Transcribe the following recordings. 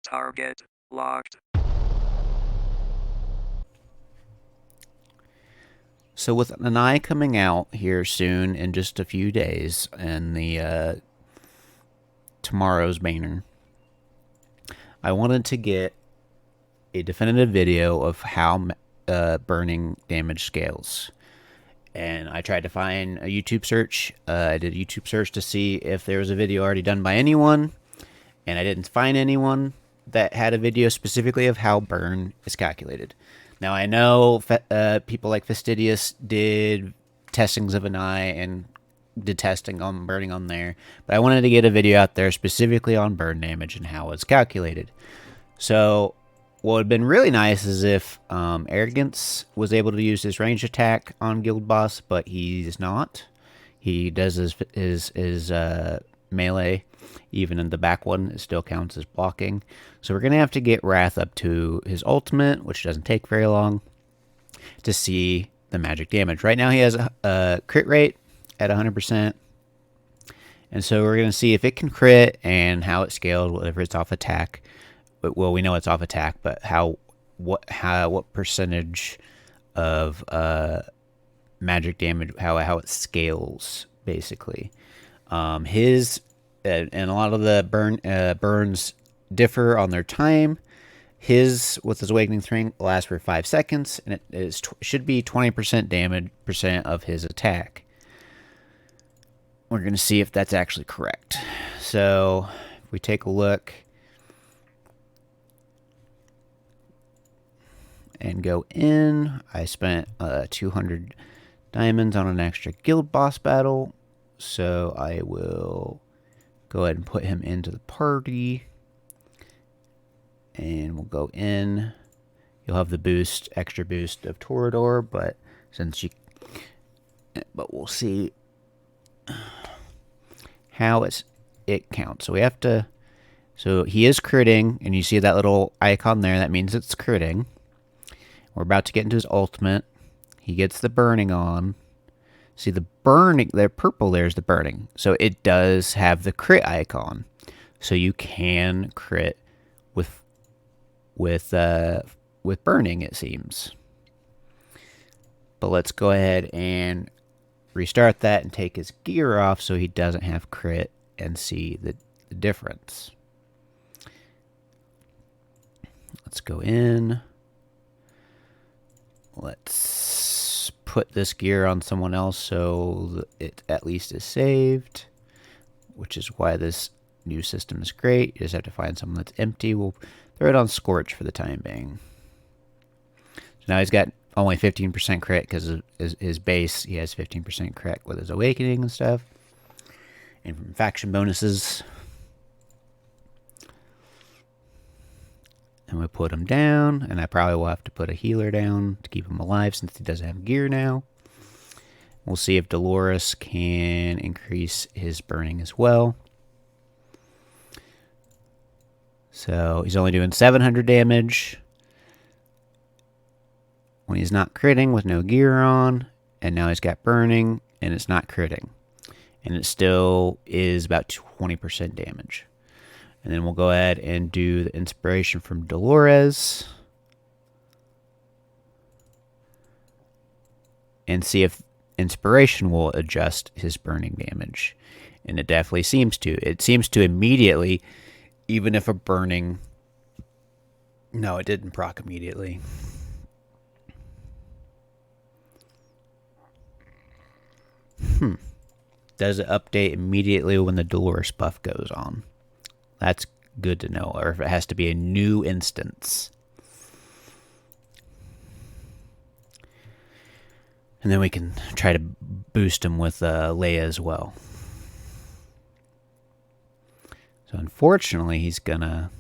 Target locked. So with Anai coming out here soon in just a few days, and the tomorrow's banner, I wanted to get a definitive video of how burning damage scales. And I tried to find a YouTube search. I did a YouTube search to see if there was a video already done by anyone, and I didn't find anyone that had a video specifically of how burn is calculated. Now I know people like Fastidious did testings of Anai and did testing on burning on there, but I wanted to get a video out there specifically on burn damage and how it's calculated. So what would have been really nice is if Arrogance was able to use his range attack on Guild Boss, but he's not. He does his melee, even in the back one, it still counts as blocking. So we're going to have to get Wrath up to his ultimate, which doesn't take very long, to see the magic damage. Right now he has a crit rate at 100%. And so we're going to see if it can crit and how it scaled, whatever it's off attack. Well, we know it's off attack, but what percentage of magic damage, how it scales, basically. His and a lot of the burns differ on their time. His with his awakening string lasts for 5 seconds, and it should be 20% damage percent of his attack. We're going to see if that's actually correct. So if we take a look and go in, I spent 200 diamonds on an extra guild boss battle, so I will go ahead and put him into the party, and we'll go in. You'll have the extra boost of Torador, but we'll see how it counts. So we have to. So he is critting, and you see that little icon there. That means it's critting. We're about to get into his ultimate. He gets the burning on. See the burning, the purple there is the burning. So it does have the crit icon. So you can crit with burning, it seems. But let's go ahead and restart that and take his gear off so he doesn't have crit and see the difference. Let's go in. Let's put this gear on someone else so it at least is saved, which is why this new system is great. You just have to find someone that's empty. We'll throw it on Scorch for the time being. So now he's got only 15% crit because of his base. He has 15% crit with his awakening and stuff. And from faction bonuses. And we put him down, and I probably will have to put a healer down to keep him alive since he doesn't have gear now. We'll see if Dolores can increase his burning as well. So he's only doing 700 damage when he's not critting with no gear on, and now he's got burning, and it's not critting. And it still is about 20% damage. And then we'll go ahead and do the inspiration from Dolores. And see if inspiration will adjust his burning damage. And it definitely seems to. It seems to immediately, even if a burning... No, it didn't proc immediately. Does it update immediately when the Dolores buff goes on? That's good to know. Or if it has to be a new instance. And then we can try to boost him with Leia as well. So unfortunately, he's gonna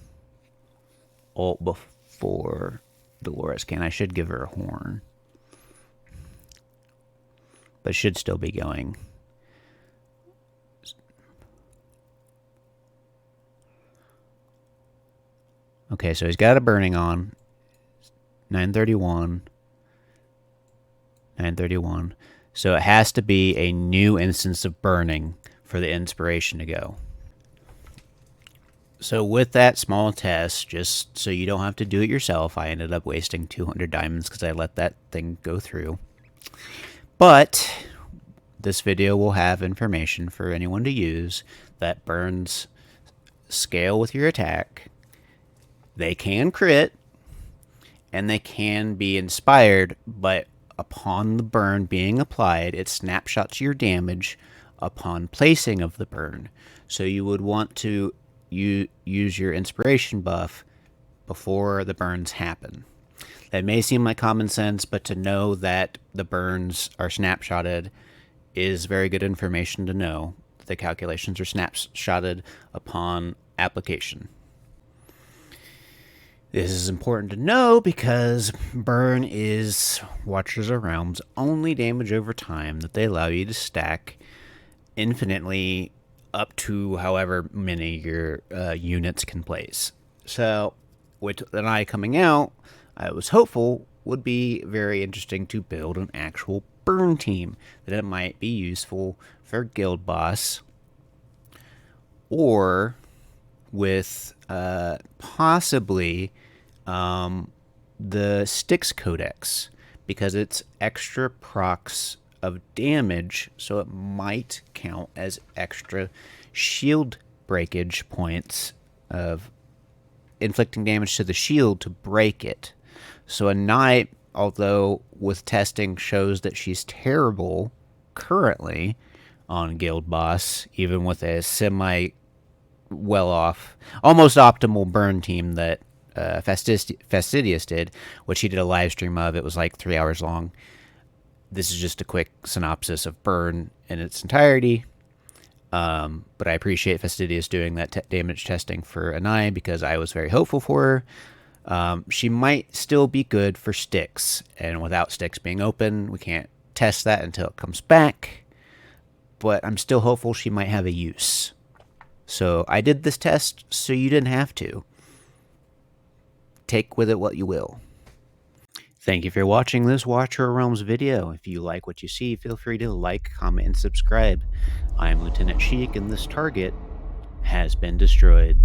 ult before Dolores can. I should give her a horn. But should still be going. Okay, so he's got a burning on. 931. 931. So it has to be a new instance of burning for the inspiration to go. So with that small test, just so you don't have to do it yourself, I ended up wasting 200 diamonds because I let that thing go through. But this video will have information for anyone to use that burns scale with your attack. They can crit, and they can be inspired, but upon the burn being applied, it snapshots your damage upon placing of the burn. So you would want to use your inspiration buff before the burns happen. That may seem like common sense, but to know that the burns are snapshotted is very good information to know. The calculations are snapshotted upon application. This is important to know because burn is Watchers of Realms' only damage over time that they allow you to stack infinitely up to however many your units can place. So, with Anai coming out, I was hopeful would be very interesting to build an actual burn team, that it might be useful for guild boss, or with possibly the Styx Codex, because it's extra procs of damage, so it might count as extra shield breakage points of inflicting damage to the shield to break it. So a knight, although with testing shows that she's terrible currently on guild boss, even with a semi well off, almost optimal burn team that Fastidious did, which he did a live stream of. It was like 3 hours long. This is just a quick synopsis of burn in its entirety. But I appreciate Fastidious doing that damage testing for Anai because I was very hopeful for her. She might still be good for Styx, and without Styx being open, we can't test that until it comes back. But I'm still hopeful she might have a use. So I did this test so you didn't have to. Take with it what you will. Thank you for watching this Watcher of Realms video. If you like what you see, feel free to like, comment, and subscribe. I am Lieutenant Sheik, and this target has been destroyed.